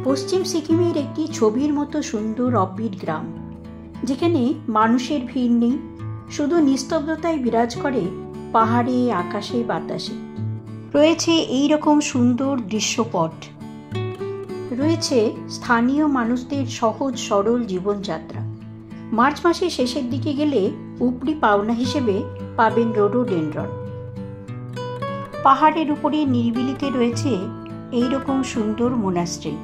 পশ্চিম সিকিমের একটি ছবির মতো সুন্দর অফবিট গ্রাম, যেখানে মানুষের ভিড় নেই, শুধু নিস্তব্ধতায় বিরাজ করে পাহাড়ে, আকাশে, বাতাসে। রয়েছে এই রকম সুন্দর দৃশ্যপট, রয়েছে স্থানীয় মানুষদের সহজ সরল জীবনযাত্রা। মার্চ মাসের শেষের দিকে গেলে উপরি পাওনা হিসেবে পাবেন রোডোডেনড্রন। পাহাড়ের উপরে নিরিবিলিতে রয়েছে এই রকম সুন্দর মোনাস্ট্রি।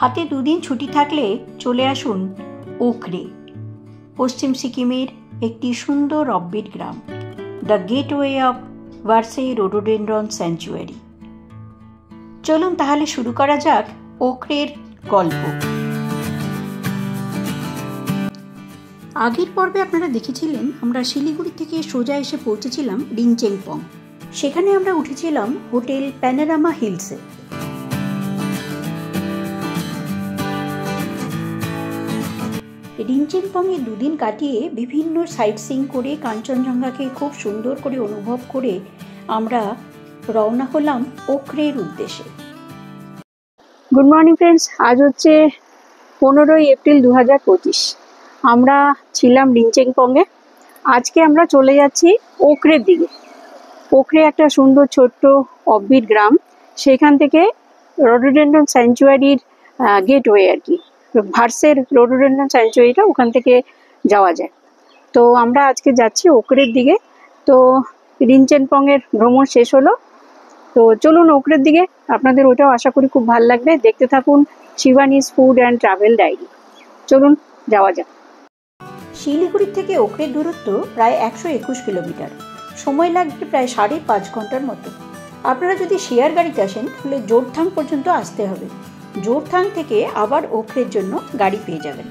হাতে 2 দিন ছুটি থাকলে চলে আসুন ওখরে, পশ্চিম সিকিমের একটি সুন্দর অফবিট গ্রাম, the gateway of Varsey rhododendron sanctuary. চলুন তাহলে শুরু করা যাক ওখরের গল্প। আগের পর্বে আপনারা দেখেছিলেন আমরা শিলিগুড়ি থেকে সোজা এসে পৌঁছেছিলাম রিনচেনপং। সেখানে আমরা উঠেছিলাম হোটেল প্যানোরামা হিলসে। রিনচেনপংয়ে 2 দিন কাটিয়ে বিভিন্ন সাইট সিইং করে কাঞ্চনজঙ্ঘাকে খুব সুন্দর করে অনুভব করে আমরা রওনা হলাম ওখরের উদ্দেশ্যে। গুড মর্নিং ফ্রেন্ডস, আজ হচ্ছে 15ই এপ্রিল 2025। আমরা ছিলাম রিনচেনপংয়ে, আজকে আমরা চলে যাচ্ছি ওখরের দিকে। ওখরে একটা সুন্দর ছোট্ট অফবিট গ্রাম, সেখান থেকে রোডোডেনড্রন স্যাংচুয়ারির গেটওয়ে আর কি, ভার্সের রোডোডেনড্রন স্যাংচুয়ারিটা ওখান থেকে যাওয়া যায়। তো আমরা আজকে যাচ্ছি ওখরের দিকে। তো রিনচেনপংয়ের ভ্রমণ শেষ হলো, তো চলুন ওখরের দিকে। আপনাদের ওটাও আশা করি খুব ভালো লাগবে। দেখতে থাকুন শিবানীস ফুড অ্যান্ড ট্রাভেল ডায়েরি। চলুন যাওয়া যাক। শিলিগুড়ি থেকে ওখরের দূরত্ব প্রায় 121 কিলোমিটার, সময় লাগবে প্রায় 5.5 ঘন্টার মতো। আপনারা যদি শেয়ার গাড়িতে আসেন তাহলে জোরথাং পর্যন্ত আসতে হবে। জোরথাং থেকে আবার ওখরের জন্য গাড়ি পেয়ে যাবেন।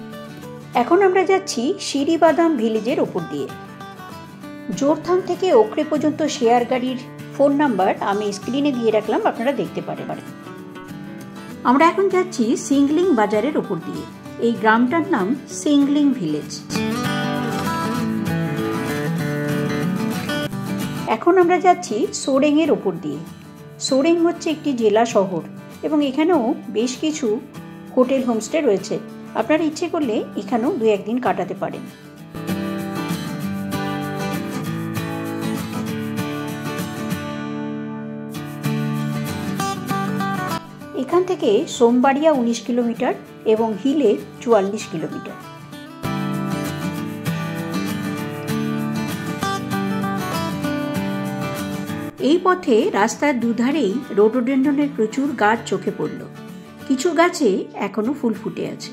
এখন আমরা যাচ্ছি শিরিবাদাম ভিলেজের ওপর দিয়ে। জোরথাং থেকে ওখরে পর্যন্ত শেয়ার গাড়ির ফোন নাম্বার আমি স্ক্রিনে দিয়ে রাখলাম, আপনারা দেখতে পারেন। আমরা এখন যাচ্ছি সিংলিং বাজারের ওপর দিয়ে। এই গ্রামটার নাম সিংলিং ভিলেজ। এখন আমরা যাচ্ছি সোরেংয়ের ওপর দিয়ে। সোরেং হচ্ছে একটি জেলা শহর এবং এখানেও বেশ কিছু হোটেল হোমস্টে রয়েছে। আপনারা ইচ্ছে করলে এখানেও 2-1 দিন কাটাতে পারেন। এখান থেকে সোমবাড়িয়া 19 কিলোমিটার এবং হিলে 44 কিলোমিটার। এই পথে রাস্তার দুধারেই রোডোডেনড্রনের প্রচুর গাছ চোখে পড়ল। কিছু গাছে এখনো ফুল ফুটে আছে।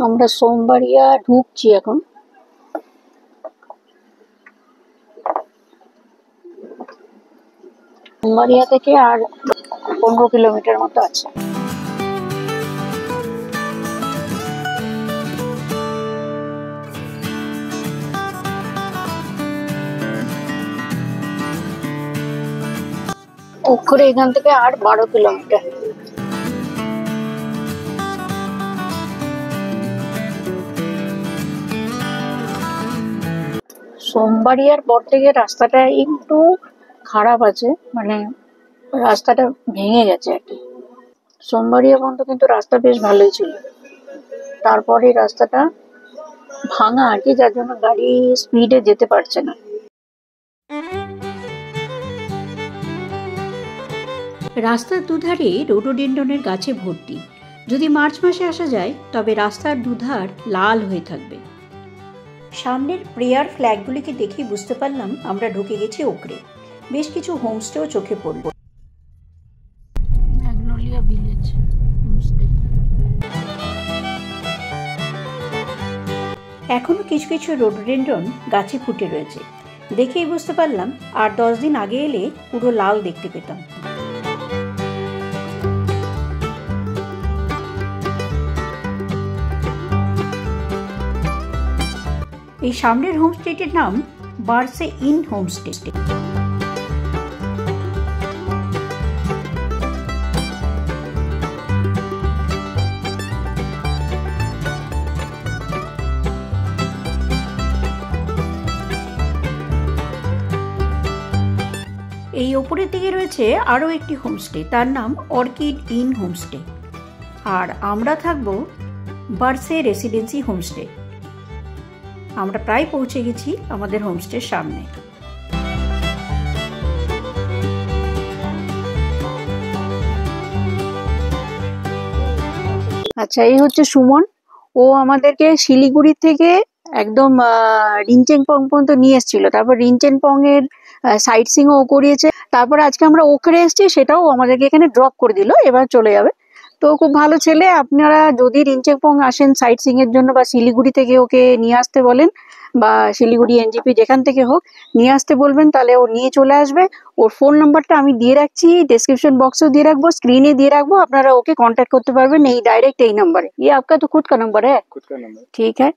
আমরা সোমবাড়িয়া ঢুকছি এখন। সোমবাড়িয়া থেকে আর 15 কিলোমিটার মতো আছে। ওখরে এখান থেকে আর 12 কিলোমিটার। সোমবাড়িয়ার পর থেকে রাস্তাটা একটু খারাপ আছে, মানে রাস্তাটা ভেঙে গেছে আর কি। সোমবাড়িয়া পর্যন্ত কিন্তু রাস্তা বেশ ভালোই ছিল, তারপরে রাস্তাটা ভাঙা আর কি, যার জন্য গাড়ি স্পিডে যেতে পারছে না। রাস্তার দুধারে রোডোডেনড্রনের গাছে ভর্তি। যদি মার্চ মাসে আসা যায় তবে রাস্তার দুধার লাল হয়ে থাকবে। সামনের প্রেয়ার ফ্ল্যাগগুলিকে দেখে বুঝতে পারলাম আমরা ঢুকে গেছি ওখরে। বেশ কিছু হোমস্টেও চোখে পড়ল। Magnolia village homestay. এখনো কিছু কিছু রোডোডেনড্রন গাছে ফুটে রয়েছে। দেখেই বুঝতে পারলাম আর 10 দিন আগে এলে পুরো লাল দেখতে পেতাম। এই সামনের হোমস্টেটির নাম বার্সে ইন হোমস্টে। এই ওপরের দিকে রয়েছে আরও একটি হোমস্টে, তার নাম অর্কিড ইন হোমস্টে। আর আমরা থাকব বার্সে রেসিডেন্সি হোমস্টে। আমরা প্রায় পৌঁছে গেছি আমাদের হোমস্টের সামনে। আচ্ছা, এই হচ্ছে সুমন। ও আমাদেরকে শিলিগুড়ি থেকে একদম রিনচেনপং পর্যন্ত নিয়ে এসেছিল। তারপর রিনচেনপং এর সাইট সিং ও করিয়েছে। তারপর আজকে আমরা ওখরে এসেছি, সেটাও আমাদেরকে এখানে ড্রপ করে দিল, এবার চলে যাবে। তো খুব ভালো ছেলে। আপনারা যদি রিনচেনপং আসেন সাইট সিং এর জন্য, বা শিলিগুড়ি থেকে ওকে নিয়ে আসতে বলেন, বা শিলিগুড়ি এনজিপি যেখান থেকে হোক নিয়ে আসতে বলবেন, তাহলে ও নিয়ে চলে আসবে। ওর ফোন নাম্বারটা আমি দিয়ে রাখছি, ডেসক্রিপশন বক্সেও দিয়ে রাখবো, স্ক্রিনে দিয়ে রাখবো। আপনারা ওকে कांटेक्ट করতে পারবেন এই ডাইরেক্ট এই নাম্বারে। ये आपका तो खुद का नंबर है? खुद का नंबर। ठीक है,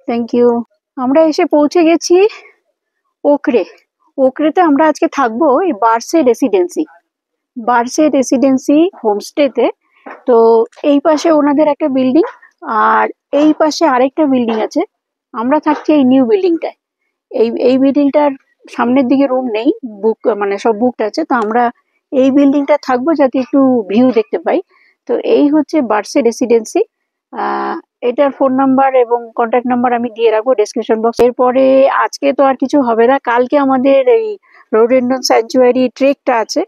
থ্যাংক ইউ। আমরা এসে পৌঁছে গেছি ওকরে। ওকরেতে আমরা আজকে থাকবো এই বার্সে রেসিডেন্সি হোমস্টেতে। তো এই পাশে ওনাদের একটা বিল্ডিং, আর এই পাশে আরেকটা বিল্ডিং আছে। আমরা থাকছি এই নিউ বিল্ডিংটায়। এই বিল্ডিংটার সামনের দিকে রুম নেই, বুক মানে সব বুকড আছে। তো আমরা এই বিল্ডিংটা থাকবো যাতে একটু ভিউ দেখতে পাই। তো এই হচ্ছে বার্সে রেসিডেন্সি। এটার ফোন নাম্বার এবং কন্ট্যাক্ট নাম্বার আমি দিয়ে রাখবো ডেসক্রিপশন বক্স। এরপরে আজকে তো আর কিছু হবে না, কালকে আমাদের এই রোডেন্ডন স্যাংচুয়ারি ট্রেকটা আছে।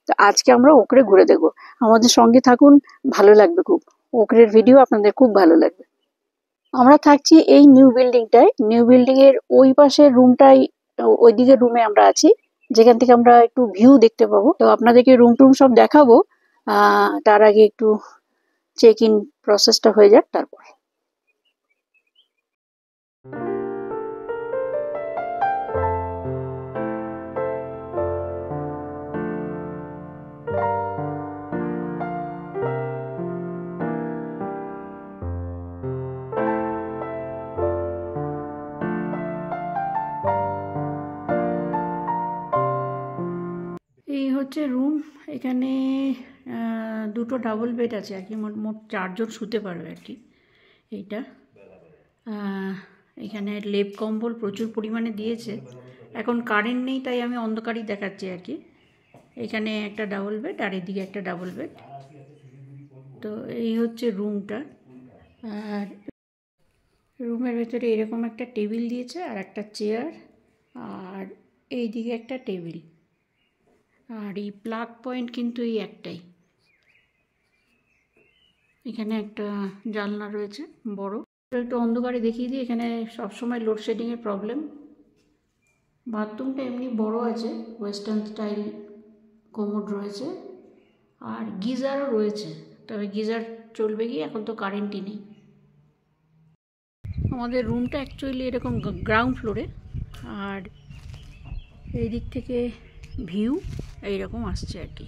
তো আজকে আমরা ওকরে ঘুরে দেখবো। আমাদের সঙ্গে থাকুন, ভালো লাগবে খুব। ওকরের ভিডিও আপনাদের খুব ভালো লাগবে। আমরা থাকছি এই নিউ বিল্ডিংটায়। নিউ বিল্ডিং এর ওই পাশের রুমটাই, ওই দিকের রুমে আমরা আছি, যেখান থেকে আমরা একটু ভিউ দেখতে পাবো। তো আপনাদেরকে রুম টুম সব দেখাবো। তার আগে একটু চেক ইন প্রসেসটা হয়ে যাক তারপর। এই হচ্ছে রুম। এখানে দুটো ডাবল বেড আছে আর কি, মোট 4 জন শুতে পারবে আর কি। এইটা এখানে লেপ কম্বল প্রচুর পরিমাণে দিয়েছে। এখন কারেন্ট নেই তাই আমি অন্ধকারই দেখাচ্ছি আর কি। এখানে একটা ডাবল বেড আর এদিকে একটা ডাবল বেড। তো এই হচ্ছে রুমটা। আর রুমের ভেতরে এরকম একটা টেবিল দিয়েছে আর একটা চেয়ার, আর এইদিকে একটা টেবিল। আর এই প্লাগ পয়েন্ট কিন্তু এই একটাই। এখানে একটা জানলা রয়েছে বড়। একটু অন্ধকারে দেখিয়ে দিই, এখানে সবসময় লোডশেডিংয়ের প্রবলেম। বাথরুমটা এমনি বড় আছে, ওয়েস্টার্ন স্টাইল কোমোড রয়েছে, আর গিজারও রয়েছে। তবে গিজার চলবে গিয়ে, এখন তো কারেন্টই নেই। আমাদের রুমটা অ্যাকচুয়ালি এরকম গ্রাউন্ড ফ্লোরে, আর এই দিক থেকে ভিউ এইরকম আসছে আর কি।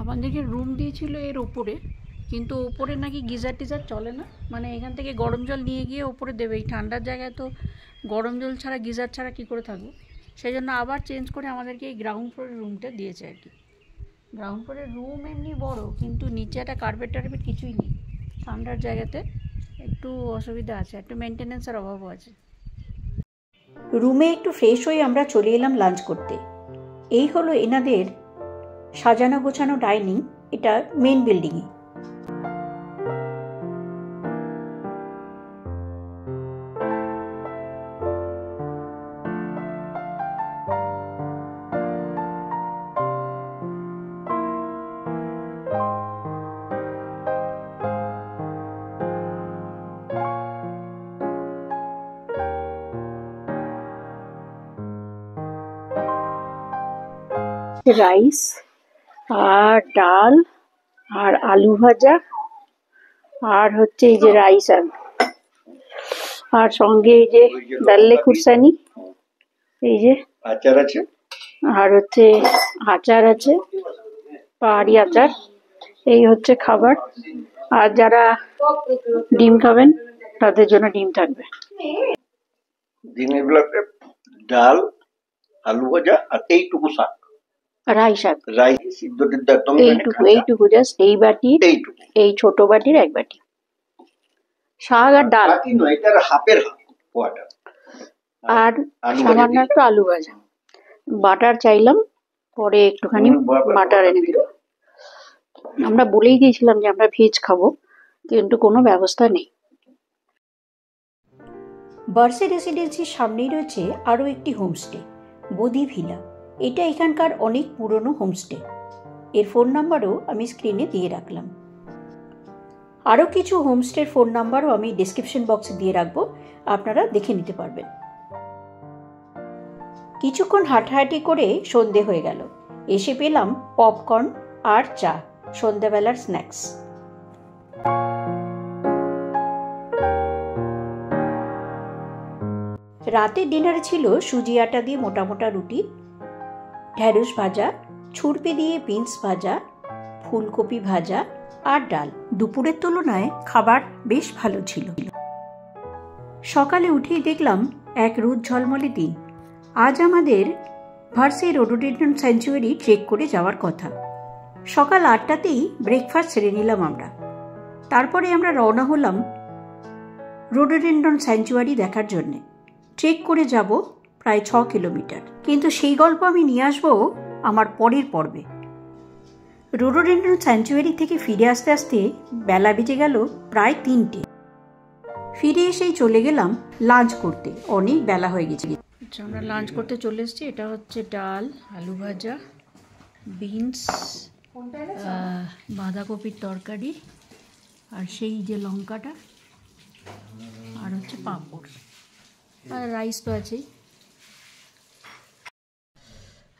আমাদেরকে রুম দিয়েছিল এর ওপরে, কিন্তু ওপরে নাকি গিজার টিজার চলে না। মানে এখান থেকে গরম জল নিয়ে গিয়ে ওপরে দেবে। এই ঠান্ডার জায়গায় তো গরম জল ছাড়া, গিজার ছাড়া কী করে থাকবো? সেই জন্য আবার চেঞ্জ করে আমাদেরকে এই গ্রাউন্ড ফ্লোরের রুমটা দিয়েছে আর কি। গ্রাউন্ড ফ্লোরের রুম এমনি বড়, কিন্তু নিচে একটা কার্পেট টার্পেট কিছুই নেই। ঠান্ডার জায়গাতে একটু অসুবিধা আছে, একটু মেনটেন্যান্সের অভাবও আছে। রুমে একটু ফ্রেশ হয়ে আমরা চলে এলাম লাঞ্চ করতে। এই হলো এনাদের সাজানো গোছানো ডাইনিং। এটা মেন বিল্ডিংয়ে। রাইস আর ডাল আর আলু ভাজা, আর হচ্ছে এই যে রাইস, আর সঙ্গে এই যে দাল্লে কুরসানি, এই যে আচার আছে, আর হচ্ছে আচার আছে, পাহাড়ি আচার। এই হচ্ছে খাবার। আর যারা ডিম খাবেন তাদের জন্য ডিম থাকবে। ডিমের গুলাতে ডাল, আলু ভাজা আর এইটুকু শাক, রাই শাক, রাই সিদ্ধ টিদ্ধ একদম এইটুকু জাস্ট এই বাটি, এইটুকু, এই ছোট বাটির এক বাটি শাক আর ডাল, বাটি নয়, এটার হাফের হাফ ওয়াটা, আর সামান্য একটু আলু ভাজা। বাটার চাইলাম, পরে একটুখানি বাটার এনে দিল। আমরা বলেই দিয়েছিলাম যে আমরা ভেজ খাবো, কিন্তু কোনো ব্যবস্থা নেই। বার্সে রেসিডেন্সির সামনেই রয়েছে আরও একটি হোমস্টে, বোদি ভিলা। এটা এখানকার অনেক পুরনো হোমস্টে। এর ফোন নাম্বারও আমি স্ক্রিনে দিয়ে রাখলাম। আরও কিছু হোমস্টের ফোন নাম্বারও আমি ডেসক্রিপশন বক্সে দিয়ে রাখবো, আপনারা দেখে নিতে পারবেন। কিছুক্ষণ হাঁটাহাঁটি করে সন্ধে হয়ে গেল। এসে পেলাম পপকর্ন আর চা, সন্ধ্যাবেলার স্ন্যাক্স। রাতের ডিনারে ছিল সুজি আটা দিয়ে মোটা মোটা রুটি, ঢ্যাঁড়স ভাজা, ছুরপি দিয়ে বিনস ভাজা, ফুলকপি ভাজা আর ডাল। দুপুরের তুলনায় খাবার বেশ ভালো ছিল। সকালে উঠেই দেখলাম এক রোদ ঝলমলে দিন। আজ আমাদের ভার্সে রোডোডেন্ড্রন স্যাংচুয়ারি ট্রেক করে যাওয়ার কথা। সকাল 8টাতেই ব্রেকফাস্ট সেরে নিলাম আমরা। তারপরে আমরা রওনা হলাম রোডোডেন্ড্রন স্যাংচুয়ারি দেখার জন্যে। ট্রেক করে যাব প্রায় 6 কিলোমিটার, কিন্তু সেই গল্প আমি নিয়ে আসবো আমার পরের পর্বে। রোডোডেন্ড্রন স্যাংচুয়ারি থেকে ফিরে আসতে আসতে বেলা বেজে গেল প্রায় 3টে। ফিরে এসেই চলে গেলাম লাঞ্চ করতে, অনেক বেলা হয়ে গেছে। আমরা লাঞ্চ করতে চলে এসেছি। এটা হচ্ছে ডাল, আলু ভাজা, বিনস, বাঁধাকপির তরকারি, আর সেই যে লঙ্কাটা, আর হচ্ছে পাঁপড়, আর রাইস তো আছেই।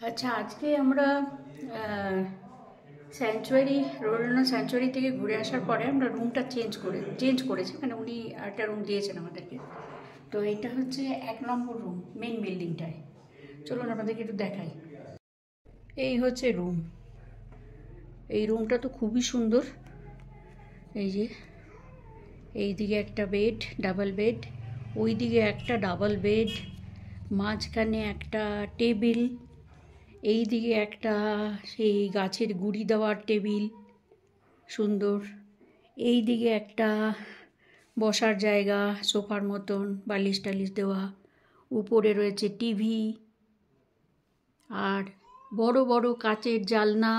আচ্ছা, আজকে আমরা স্যাংচুয়ারি, রোডোডেন্ড্রন স্যাংচুয়ারি থেকে ঘুরে আসার পরে আমরা রুমটা চেঞ্জ করেছি, মানে উনি একটা রুম দিয়েছেন আমাদেরকে। তো এটা হচ্ছে 1 নম্বর রুম, মেন বিল্ডিংটায়। চলুন আপনাদেরকে একটু দেখাই। এই হচ্ছে রুম। এই রুমটা তো খুবই সুন্দর। এই যে এইদিকে একটা বেড, ডাবল বেড, ওইদিকে একটা ডাবল বেড, মাঝখানে একটা টেবিল, এইদিকে একটা সেই গাছের গুঁড়ি দেওয়ার টেবিল সুন্দর, এইদিকে একটা বসার জায়গা সোফার মতন, বালিশ টালিশ দেওয়া, উপরে রয়েছে টিভি, আর বড় বড় কাচের জানলা।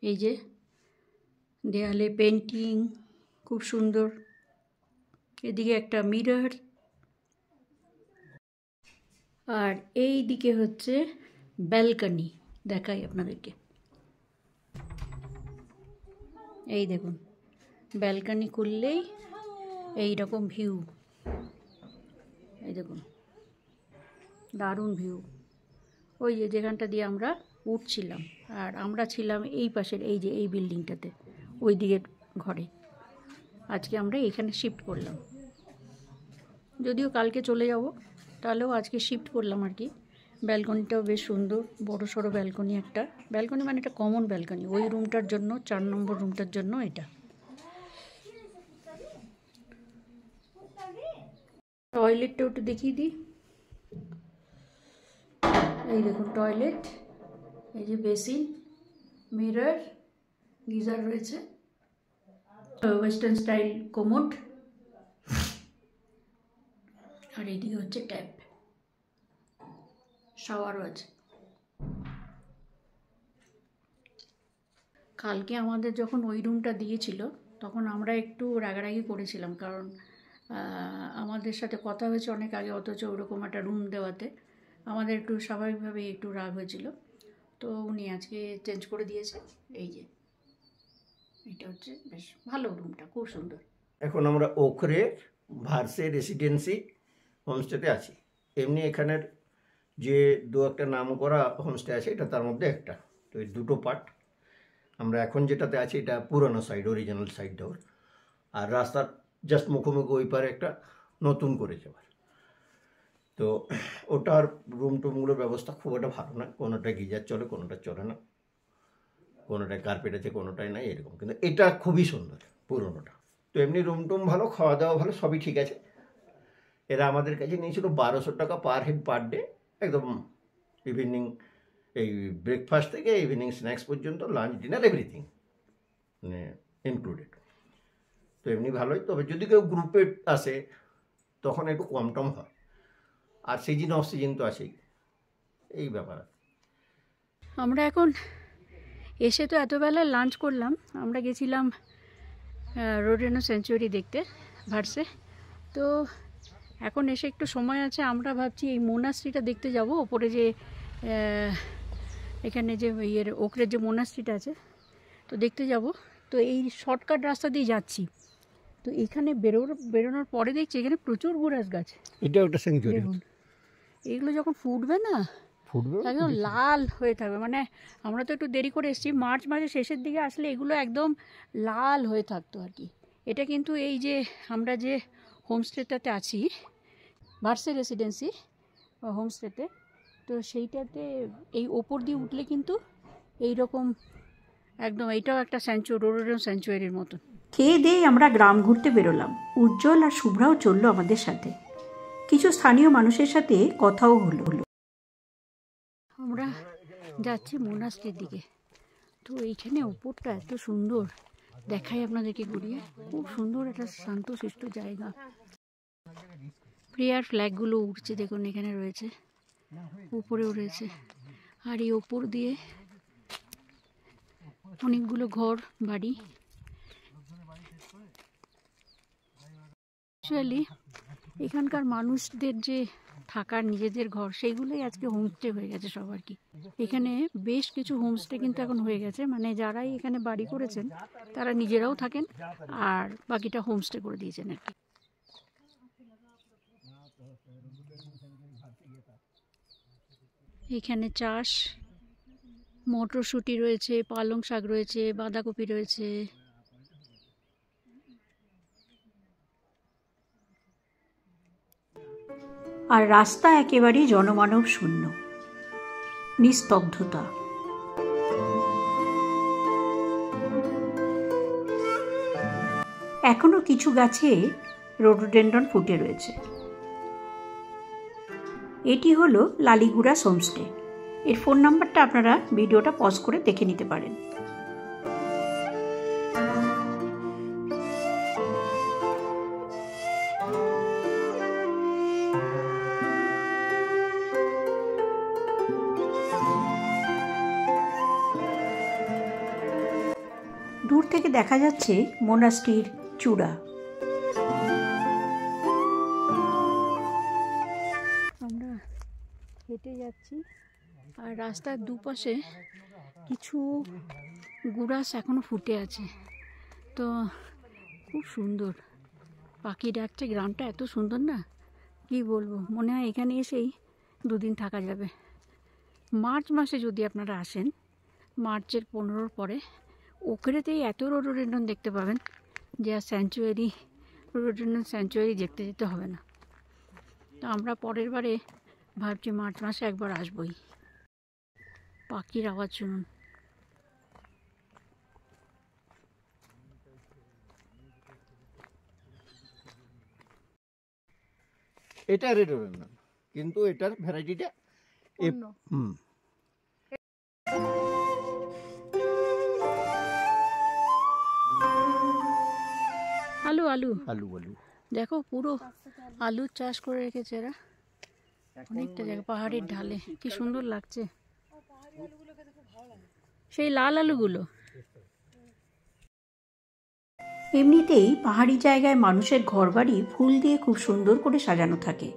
এই যে দেয়ালে পেন্টিং খুব সুন্দর, এদিকে একটা মিরর, আর এই দিকে হচ্ছে ব্যালকনি। দেখাই আপনাদেরকে, এই দেখুন ব্যালকনি খুললেই এই রকম ভিউ। এই দেখুন দারুণ ভিউ। ওই যে যেখানটা দিয়ে আমরা উঠছিলাম, আর আমরা ছিলাম এই পাশের এই যে এই বিল্ডিংটাতে, ওই দিকের ঘরে। আজকে আমরা এখানে শিফট করলাম, যদিও কালকে চলে যাব, তাহলেও আজকে শিফট করলাম আর কি। ব্যালকনিটাও বেশ সুন্দর, বড় সড়ো ব্যালকনি। একটা ব্যালকনি মানে একটা কমন ব্যালকনি ওই রুমটার জন্য, 4 নম্বর রুমটার জন্য এটা। টয়লেটটাও একটু দেখিয়ে দিই। এই দেখুন টয়লেট, এই যে বেসিন, মিরর, গিজার রয়েছে, ওয়েস্টার্ন স্টাইল কোমোড, আর এইদিকে হচ্ছে ট্যাপ, শাওয়ারও আছে। কালকে আমাদের যখন ওই রুমটা দিয়েছিল তখন আমরা একটু রাগারাগি করেছিলাম, কারণ আমাদের সাথে কথা হয়েছে অনেক আগে, অথচ ওরকম একটা রুম দেওয়াতে আমাদের একটু স্বাভাবিকভাবেই একটু রাগ হয়েছিল। তো উনি আজকে চেঞ্জ করে দিয়েছে। এই যে এটা হচ্ছে বেশ ভালো, রুমটা খুব সুন্দর। এখন আমরা ওখরে ভার্সে রেসিডেন্সি হোমস্টেতে আছি। এমনি এখানের যে দু একটা নাম করা হোমস্টে আছে, এটা তার মধ্যে একটা। তো এই দুটো পার্ট। আমরা এখন যেটাতে আছি এটা পুরনো সাইড, অরিজিনাল সাইড ডোর, আর রাস্তার জাস্ট মুখোমুখি ওই পারে একটা নতুন করে যাওয়ার। তো ওটার রুম টুমগুলোর ব্যবস্থা খুব একটা ভালো না, কোনোটা গিজার চলে, কোনোটা চলে না, কোনোটায় কার্পেট আছে, কোনোটায় নাই, এরকম। কিন্তু এটা খুবই সুন্দর পুরোনোটা। তো এমনি রুম টুম ভালো, খাওয়া দাওয়া ভালো, সবই ঠিক আছে। এরা আমাদের কাছে নিয়েছিল 1200 টাকা পার হেড পার ডে, একদম ইভিনিং এই ব্রেকফাস্ট থেকে ইভিনিং স্ন্যাক্স পর্যন্ত, লাঞ্চ ডিনার এভরিথিং মানে ইনক্লুডেড। তো এমনি ভালোই, তবে যদি কেউ গ্রুপে আসে তখন একটু কম টম হয়, আর সিজন অফ সিজন তো আছেই, এই ব্যাপার। আমরা এখন এসে তো এতবেলা লাঞ্চ করলাম, আমরা গেছিলাম রোডেনো সেঞ্চুরি দেখতে ভার্সে। তো এখন এসে একটু সময় আছে, আমরা ভাবছি এই মোনাস্ট্রিটা দেখতে যাব, ওপরে যে এখানে যে ওকরের যে মোনাস্ট্রিটা আছে, তো দেখতে যাব। তো এই শর্টকাট রাস্তা দিয়ে যাচ্ছি, তো এখানে বেরোনোর পরে দেখছি এখানে প্রচুর গুড়াস গাছ। এটা একটা সেঞ্চুরি, দেখুন এগুলো যখন ফুটবে না, একদম লাল হয়ে থাকবে। মানে আমরা তো একটু দেরি করে এসেছি, মার্চ মাসের শেষের দিকে আসলে এগুলো একদম লাল হয়ে থাকতো আর কি। এটা কিন্তু এই যে আমরা যে হোমস্টেটাতে আছি, ভার্সে রেসিডেন্সি হোমস্টেতে, তো সেইটাতে এই ওপর দিয়ে উঠলে কিন্তু এইরকম একদম, এইটাও একটা রোডেনো স্যাঞ্চুয়ারির মতো। খেয়ে দিয়ে আমরা গ্রাম ঘুরতে বেরোলাম। উজ্জ্বল আর শুভ্রাও চললো আমাদের সাথে, কিছু স্থানীয় মানুষের সাথে কথাও হলো। আমরা যাচ্ছি মোনাস্ট্রির দিকে। তো এইখানে ওপরটা এত সুন্দর, দেখাই আপনাদেরকে ঘুরিয়ে, খুব সুন্দর একটা শান্তশিষ্ট জায়গা। প্রেয়ার ফ্ল্যাগগুলো উঠছে, দেখুন এখানে রয়েছে, উপরেও রয়েছে। আর এই ওপর দিয়ে অনেকগুলো ঘর বাড়ি। অ্যাকচুয়ালি এখানকার মানুষদের যে থাকার নিজেদের ঘর, সেইগুলোই আজকে হোমস্টে হয়ে গেছে সব আর কি। এখানে বেশ কিছু হোমস্টে কিন্তু এখন হয়ে গেছে, মানে যারাই এখানে বাড়ি করেছেন তারা নিজেরাও থাকেন, আর বাকিটা হোমস্টে করে দিয়েছেন আর কি। এখানে চাষ, মটরশুঁটি রয়েছে, পালং শাক রয়েছে, বাঁধাকপি রয়েছে। আর রাস্তা একেবারেই জনমানব শূন্য, নিস্তব্ধতা। এখনো কিছু গাছে রোডোডেন্ড্রন ফুটে রয়েছে। এটি হলো লালিগুড়াস হোমস্টে। এর ফোন নাম্বারটা আপনারা ভিডিওটা পজ করে দেখে নিতে পারেন। দূর থেকে দেখা যাচ্ছে মোনাস্ট্রির চূড়া। আমরা হেঁটে যাচ্ছি, আর রাস্তার দুপাশে কিছু গুড়াস এখনো ফুটে আছে। তো খুব সুন্দর, পাখি ডাকছে, গ্রামটা এত সুন্দর না, কি বলবো। মনে হয় এখানে এসেই দুদিন থাকা যাবে। মার্চ মাসে যদি আপনারা আসেন, মার্চের 15 পরে, ওখানেতেই এত রোডোডেন্ড্রন দেখতে পাবেন যে আর রোডোডেন্ড্রন স্যাঞ্চুয়ারি দেখতে যেতে হবে না। তো আমরা পরের বারে ভাবছি মার্চ মাসে একবার আসবই। পাখির আওয়াজ শুনুন। এটা রোডোডেন্ড্রন, কিন্তু এটার ভ্যারাইটিটা আলু আলু আলু আলু দেখো, পুরো আলুর চাষ করে রেখেছে এরা, অনেকটা জায়গা পাহাড়ের ঢালে, কি সুন্দর লাগছে। সেই লাল আলুগুলো। এমনিতেই পাহাড়ি জায়গায় মানুষের ঘরবাড়ি ফুল দিয়ে খুব সুন্দর করে সাজানো থাকে।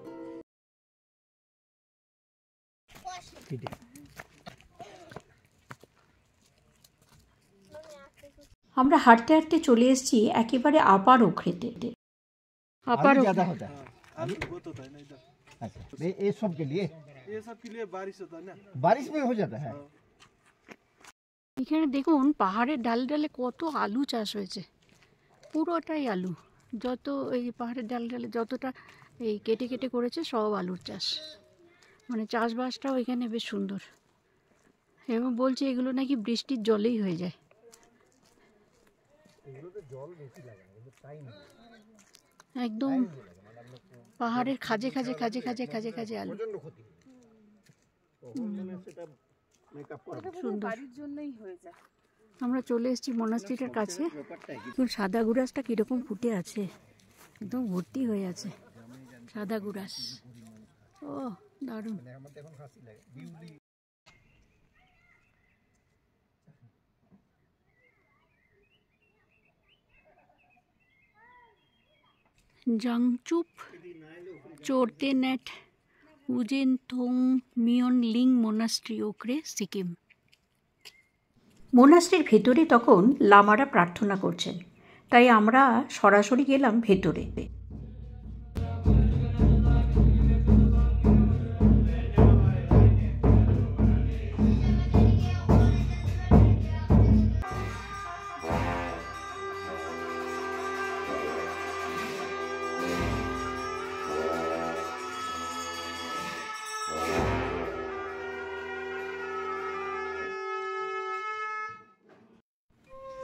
আমরা হাঁটতে হাঁটতে চলে এসেছি একেবারে আপার ওখরেতে। আপার ये सब के लिए बारिश में हो जाता है। এখানে দেখুন পাহাড়ের ডালে ডালে কত আলু চাষ হয়েছে, পুরোটাই আলু। যত এই পাহাড়ের ডালে ডালে যতটা এই কেটে কেটে করেছে সব আলুর চাষ, মানে চাষবাসটাও এখানে বেশ সুন্দর। এবং বলছে এগুলো নাকি বৃষ্টির জলেই হয়ে যায়। একদম পাহাড়ের খাজে খাজে খাজে খাজে খাজে খাজে আলু। সুন্দর। আমরা চলে এসেছি মোনাস্ট্রিটার কাছে। সাদা গুড়াসটা কিরকম ফুটে আছে, একদম ভর্তি হয়ে আছে সাদা গুড়াস। ও দারুণ। জাংচুপ চোরতেনেট উজেনথং মিয়নলিং মোনাস্ট্রি, ওখরে, সিকিম। মোনাস্ট্রির ভেতরে তখন লামারা প্রার্থনা করছেন, তাই আমরা সরাসরি গেলাম ভেতরে।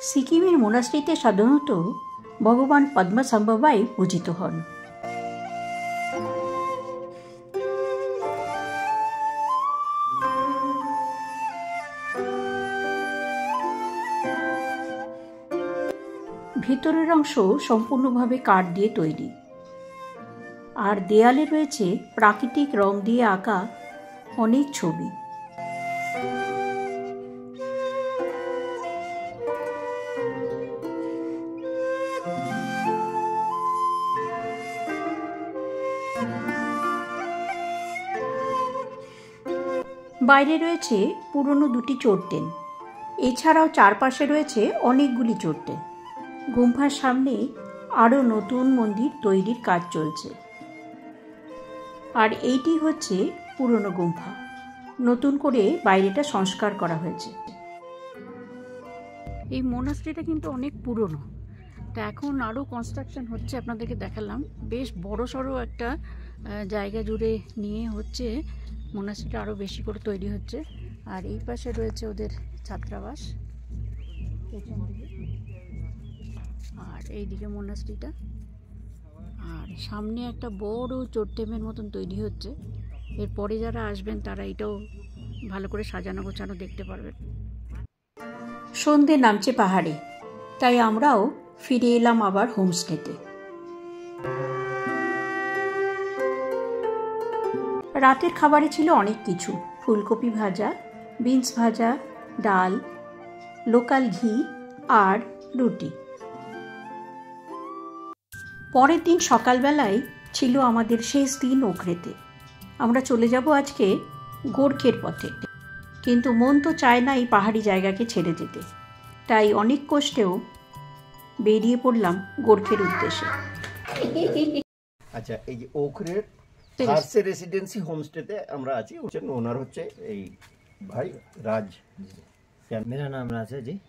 সিকিমের মোনাস্ট্রিতে সাধারণত ভগবান পদ্মসম্ভবাই পূজিত হন। ভেতরের অংশ সম্পূর্ণভাবে কাঠ দিয়ে তৈরি, আর দেয়ালে রয়েছে প্রাকৃতিক রং দিয়ে আঁকা অনেক ছবি। বাইরে রয়েছে পুরনো দুটি চোরটেন, এছাড়াও চারপাশে রয়েছে অনেকগুলি চোরটেন। গুম্ফার সামনে আরও নতুন মন্দির তৈরির কাজ চলছে, আর এইটি হচ্ছে পুরনো গুম্ফা। নতুন করে বাইরেটা সংস্কার করা হয়েছে। এই মোনাস্ট্রিটা কিন্তু অনেক পুরনো, তা এখন আরও কনস্ট্রাকশন হচ্ছে। আপনাদেরকে দেখালাম, বেশ বড় সড়ো একটা জায়গা জুড়ে নিয়ে হচ্ছে মোনাস্ট্রিটা, আরও বেশি করে তৈরি হচ্ছে। আর এই পাশে রয়েছে ওদের ছাত্রাবাস, আর এইদিকে মোনাস্ট্রিটা, আর সামনে একটা বড় চোরটেমের মতন তৈরি হচ্ছে। এরপরে যারা আসবেন তারা এটাও ভালো করে সাজানো গোছানো দেখতে পারবেন। সন্ধে নামছে পাহাড়ে, তাই আমরাও ফিরে এলাম আবার হোমস্টেতে। রাতের খাবারে ছিল অনেক কিছু, ফুলকপি ভাজা, বিনস ভাজা, ডাল, লোকাল ঘি আর রুটি। পরের দিন সকালবেলায় ছিল আমাদের শেষ দিন ওখরেতে। আমরা চলে যাব আজকে গোর্খের পথে, কিন্তু মন তো চায় না এই পাহাড়ি জায়গাকে ছেড়ে যেতে, তাই অনেক কষ্টেও বেরিয়ে পড়লাম গোর্খের উদ্দেশ্যে। আচ্ছা, এই যে ওখরের ভার্সে রেসিডেন্সি হোমস্টেতে আমরা আছি। ওনার হচ্ছে এই भाई राज। मेरा नाम राज है जी,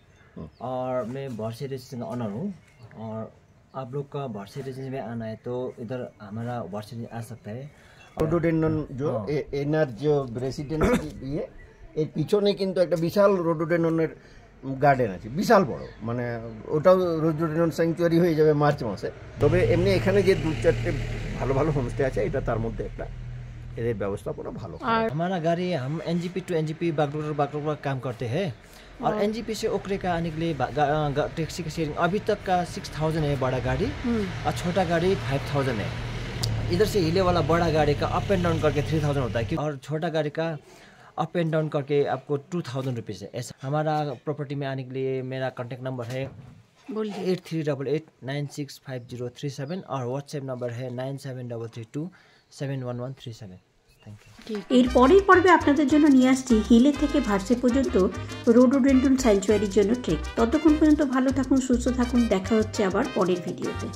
और मैं वर्षे रेसिडेंसी का ऑनर हूँ। और आप लोग का वर्षे रेसिडेंसी में आना है तो इधर हमारा वर्षे आ सकता है। রোডোডেন্ডন এনার যে রেসিডেন্সি দিয়ে এর পিছনে কিন্তু একটা বিশাল রোডোডেন্ডনের গার্ডেন আছে, বিশাল বড়, মানে ওটাও রোডোডেন্ডন স্যাংচুয়ারি হয়ে যাবে মার্চ মাসে। তবে এমনি এখানে যে দু চারটে ভালো ভালো হোমস্টে আছে, এটা তার মধ্যে একটা। এদের ব্যবস্থাপনা ভালো। हमारा गाड़ी हम एनजीपी टू एनजीपी बागडोगरा काम करते हैं, और एनजीपी से ओखरे का आने के लिए टैक्सी का शेयरिंग अभी तक का 6000 है बड़ा गाड़ी, और छोटा गाड़ी 5000 है। इधर से हिले वाला बड़ा गाड़ी का अप एंड डाउन करके 3000 होता है, और छोटा गाड़ी का अप एंड डाउन करके आपको 2000 रुपीज़ है। ऐसा हमारा प्रॉपर्टी में आने के लिए मेरा कॉन्टैक्ट नंबर है 8388965037, और व्हाट्सएप नंबर है 9733271137। এর পরের পর্বে আপনাদের জন্য নিয়ে আসছি হিলে থেকে ভার্সে পর্যন্ত রোডোডেন্ড্রন স্যাংচুয়ারির জন্য ট্রেক। ততক্ষণ পর্যন্ত ভালো থাকুন, সুস্থ থাকুন, দেখা হচ্ছে আবার পরের ভিডিওতে।